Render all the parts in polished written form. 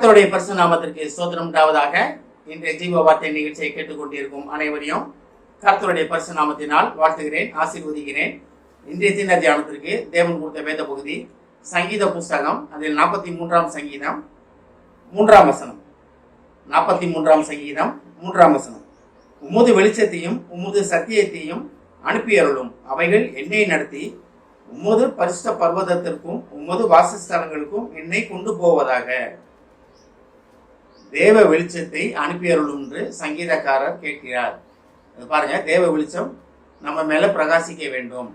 கர்த்தருடைய பரிசு நாமத்திற்கு ஸ்தோத்திரம் உண்டாவதாக. இன்றைய ஜீவ வார்த்தை நிகழ்ச்சியை கேட்டுக்கொண்டிருக்கும் அனைவரையும் கர்த்தருடைய பரிசு நாமத்தினால் வாழ்த்துகிறேன், ஆசீர்வதிக்கிறேன். இன்றைய தின தியானத்திற்கு தேவன் கொடுத்த வேத பகுதி சங்கீத புஸ்தகம், அதில் 43ஆம் சங்கீதம் 3ஆம் வசனம். 43ஆம் சங்கீதம் 3ஆம் வசனம். உமது வெளிச்சத்தையும் உமது சத்தியத்தையும் அனுப்பியருளும், அவைகள் என்னை நடத்தி உமது பரிசுத்த பர்வதத்திற்கும் உமது வாசஸ்தலங்களுக்கும் என்னை கொண்டு போவதாக. தேவ வெளிச்சத்தை அனுப்பியருளும் என்று சங்கீதக்காரர் கேட்கிறார். பாருங்க, தேவ வெளிச்சம் நம்ம மேல பிரகாசிக்க வேண்டும்.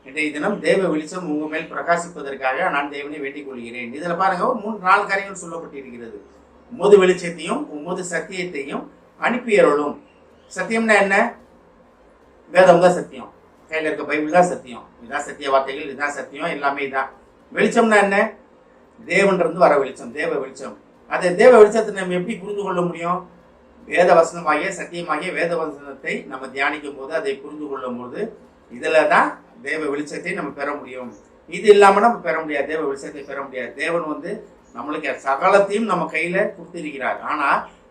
இன்றைய தினம் தேவ வெளிச்சம் உங்க மேல் பிரகாசிப்பதற்காக நான் தேவனை வேண்டிக் கொள்கிறேன். இதுல பாருங்க, 3-4 காரியங்கள் சொல்லப்பட்டிருக்கிறது. உமது வெளிச்சத்தையும் உமது சத்தியத்தையும் அனுப்பியருளும். சத்தியம்னா என்ன? வேதம் தான் சத்தியம், கையில் இருக்க பைபிள் தான் சத்தியம், இதுதான் சத்திய வார்த்தைகள், இதுதான் சத்தியம், எல்லாமே தான். வெளிச்சம்னா என்ன? தேவன்றது வர வெளிச்சம், தேவ வெளிச்சம். அதை தேவ வெளிச்சத்தை நம்ம எப்படி புரிந்து கொள்ள முடியும்? வேத வசனமாகிய சத்தியமாகிய வேத வசனத்தை நம்ம தியானிக்கும் போது, அதை புரிந்து கொள்ளும் போது, இதுல தான் தேவ வெளிச்சத்தை நம்ம பெற முடியும். இது இல்லாம நம்ம பெற முடியாது, தேவ வெளிச்சத்தை பெற முடியாது. தேவன் நம்மளுக்கு சகலத்தையும் நம்ம கையில கொடுத்திருக்கிறார். ஆனா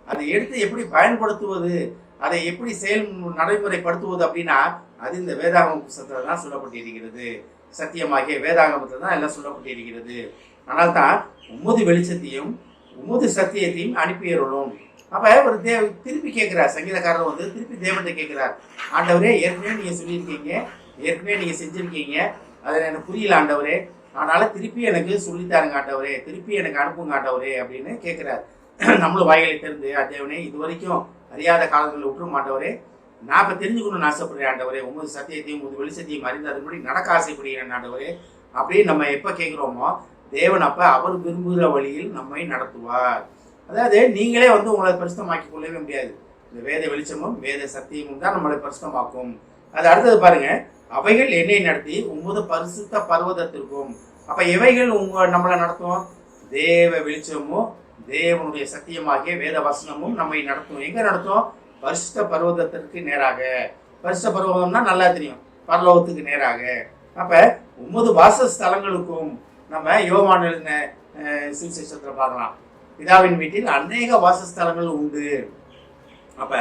அதை எடுத்து எப்படி பயன்படுத்துவது, அதை எப்படி செயல் நடைமுறைப்படுத்துவது அப்படின்னா, அது இந்த வேதாகம புத்தகத்துல தான் சொல்லப்பட்டிருக்கிறது. சத்தியமாகிய வேதாகமத்துல தான் எல்லாம் சொல்லப்பட்டிருக்கிறது. ஆனால் தான் உமது வெளிச்சத்தையும் உமது சத்தியத்தையும் அனுப்பியருளும். அப்ப ஒரு திருப்பி கேட்கிறார் சங்கீதக்காரர், திருப்பி தேவன்கிட்ட கேட்கிறார், ஆண்டவரே, ஏற்கனவே நீங்க சொல்லியிருக்கீங்க, ஏற்கனவே நீங்க செஞ்சிருக்கீங்க, அதில் எனக்கு புரியல ஆண்டவரே, அதனால திருப்பி எனக்கு சொல்லித்தாருங்க ஆண்டவரே, திருப்பி எனக்கு அனுப்புங்க ஆண்டவரே அப்படின்னு கேட்கிறார். நம்மளும் வாய்களை திறந்து, தேவனே, இது வரைக்கும் அறியாத காலங்களில் விட்டுற மாட்டவரே, நான் இப்ப தெரிஞ்சுக்கணும்னு ஆசைப்படுறேன் ஆண்டவரே, உமது சத்தியத்தையும் உமது வெளிச்சத்தையும் அறிந்து அதுபடி நடக்க ஆசைப்படுகிறேன் ஆண்டவரே அப்படின்னு நம்ம எப்ப கேட்கிறோமோ, தேவன் அப்ப அவர் விரும்புகிற வழியில் நம்மை நடத்துவார். அதாவது நீங்களே உங்களை பரிசுத்தமாக்கி கொள்ளவே முடியாது. இந்த வேத வெளிச்சமும் வேத சத்தியமும் தான் நம்மளை பரிசுத்தமாக்கும். அது அடுத்தது பாருங்க, அவைகள் என்னை நடத்தி உமது பரிசுத்த பர்வதத்திற்கும். அப்ப எவைகள் நம்மளை நடத்தும்? தேவ வெளிச்சமும் தேவனுடைய சத்தியமாகிய வேத வசனமும் நம்மை நடத்தும். எங்க நடத்தும்? பரிசுத்த பர்வதத்திற்கு நேராக. பரிசுத்த பர்வதம்னா நல்லா தெரியும், பரலோகத்துக்கு நேராக. அப்ப உமது வாசஸ்தலங்களுக்கும், நம்ம யோவான் எழுதின சுவிசேஷத்துல பார்க்கலாம், பிதாவின் வீட்டில் அநேக வாசஸ்தலங்கள் உண்டு. அப்ப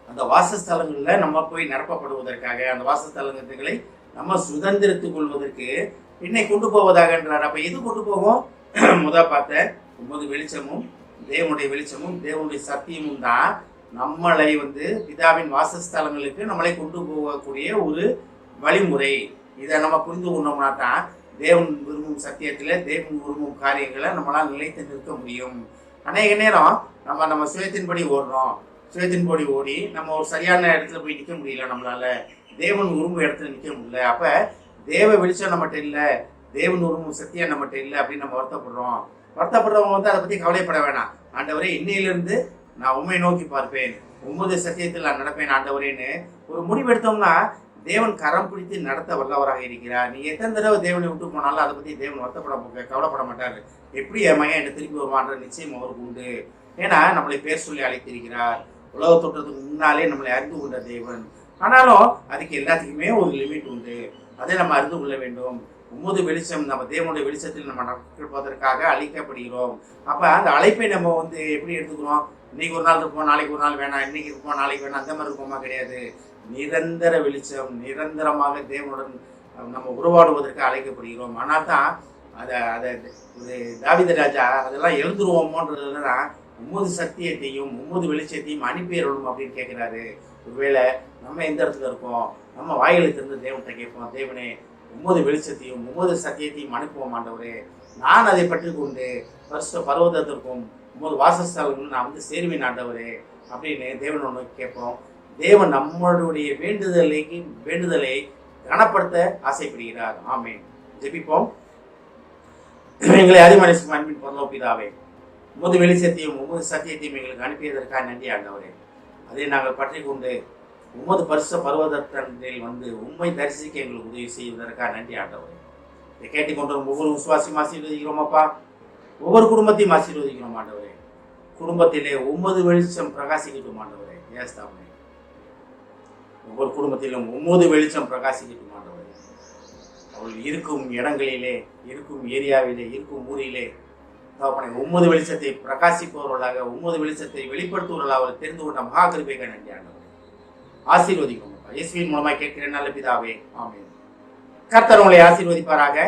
அந்த வாசஸ்தலங்கள்ல நம்ம போய் நிரப்பப்படுவதற்காக, அந்த வாசஸ்தலங்களை நம்ம சுதந்திரத்துக் கொள்வதற்கு என்னை கொண்டு போவதாகன்றார். அப்ப எது கொண்டு போகும்? பார்த்த உமது வெளிச்சமும் தேவனுடைய வெளிச்சமும் தேவனுடைய சத்தியமும் தான் நம்மளை பிதாவின் வாசஸ்தலங்களுக்கு நம்மளை கொண்டு போகக்கூடிய ஒரு வழிமுறை. இதை நம்ம புரிந்து கொண்டோம்னா தான் தேவன் விரும்பும் சத்தியத்துல தேவன் விரும்பும் காரியங்களை நம்மளால் நிலைத்து நிற்க முடியும். அநேக நேரம் நம்ம சுயத்தின்படி ஓடுறோம், சுயத்தின்படி ஓடி நம்ம ஒரு சரியான இடத்துல போய் நிற்க முடியல, நம்மளால தேவன் விரும்பும் இடத்துல நிற்க முடியல. அப்ப தேவ வெளிச்சம் நம்மகிட்ட இல்லை, தேவன் விரும்பும் சத்தியம் நம்மகிட்ட இல்லை அப்படின்னு நம்ம வருத்தப்படுறவங்க அதை பத்தி கவலைப்பட வேணாம். ஆண்டவரே, இன்னையிலிருந்து நான் உண்மை நோக்கி பார்ப்பேன், உமது சத்தியத்தில் நான் நடப்பேன் ஆண்டவரேன்னு ஒரு முடிவெடுத்தோம்னா தேவன் கரம் பிடித்து நடத்த வல்லவராக இருக்கிறார். நீங்க எத்தனை தடவை தேவனை விட்டு போனாலும் அதை பத்தி தேவன் கவலைப்பட மாட்டாரு. எப்படி என் மையம் என்ன திருப்பி வருவான்ற நிச்சயம் அவருக்கு உண்டு. ஏன்னா நம்மளை பேர் சொல்லி அழைத்திருக்கிறார். உலக தோற்றத்துக்கு முன்னாலே நம்மளை அறிந்து கொண்ட தேவன். ஆனாலும் அதுக்கு எல்லாத்துக்குமே ஒரு லிமிட் உண்டு, அதை நம்ம அறிந்து கொள்ள வேண்டும். உமது வெளிச்சம், நம்ம தேவனுடைய வெளிச்சத்தில் நம்ம நடப்பதற்காக அழைக்கப்படுகிறோம். அப்ப அந்த அழைப்பை நம்ம எப்படி எடுத்துக்கிறோம்? இன்னைக்கு ஒரு நாள் இருப்போம், நாளைக்கு ஒரு நாள் வேணாம், இன்னைக்கு இருப்போம் நாளைக்கு வேணாம், அந்த மாதிரி இருப்போமா? கிடையாது. நிரந்தர வெளிச்சம், நிரந்தரமாக தேவனுடன் நம்ம உருவாடுவதற்கு அழைக்கப்படுகிறோம். ஆனால் தான் தாவீது ராஜா அதெல்லாம் எழுந்துருவோமோன்றதுதான் உமது சத்தியத்தையும் உமது வெளிச்சத்தையும் அனுப்பியருளும் அப்படின்னு கேட்கிறாரு. ஒருவேளை நம்ம எந்த இடத்துல இருக்கோம், நம்ம வாயிலுக்கு இருந்து தேவன்கிட்ட கேட்போம், தேவனே, உமது வெளிச்சத்தையும் உமது சத்தியத்தையும் அனுப்புவோம் ஆண்டவரே, நான் அதை பற்றி கொண்டு பரிசுத்த பர்வதத்திற்கும் உமது வாசஸ்தலங்களும் நான் சேருவேன் ஆண்டவரே அப்படின்னு தேவனை நோக்கி கேட்போம். தேவன் நம்மளுடைய வேண்டுதலை கனப்படுத்த ஆசைப்படுகிறார். ஆமென். ஜெபிப்போம். எங்களை அதிமனசும் அன்பின் பரலோக பிதாவே, உமது வெளிச்சத்தையும் உமது சத்தியத்தையும் எங்களுக்கு அனுப்பியதற்காக நன்றி ஆண்டவரே. அதை நாங்கள் பற்றி கொண்டு உமது பரிசுத்த பர்வதத்தில் உண்மை தரிசிக்க எங்களுக்கு உதவி செய்வதற்காக நன்றி ஆண்டவரே. இதை கேட்டுக்கொண்டு ஒவ்வொரு விசுவாசியும் ஆசீர்வதிக்கிறோம் அப்பா, ஒவ்வொரு குடும்பத்தையும் ஆசீர்வதிக்கிறோம் ஆண்டவரே. குடும்பத்திலே உமது வெளிச்சம் பிரகாசிக்கட்டும் ஆண்டவரே. ஏஸ்தாமே, ஒவ்வொரு குடும்பத்திலும் உமது வெளிச்சம் பிரகாசிக்கட்டும் ஆண்டவரே. அவள் இருக்கும் இடங்களிலே, இருக்கும் ஏரியாவிலே, இருக்கும் ஊரிலே தகப்பனே, உம்மது வெளிச்சத்தை பிரகாசிப்பவர்களாக, உம்மது வெளிச்சத்தை வெளிப்படுத்துவவர்களாக தெரிந்து கொண்ட மகா கிருபைக்கு நன்றி ஆண்டவரே. ஆசீர்வதிக்கும் இயேசுவின் மூலமாக கேட்கிறேன் நல்ல பிதாவே, ஆமென். கர்த்தர் உங்களை ஆசீர்வதிப்பாராக.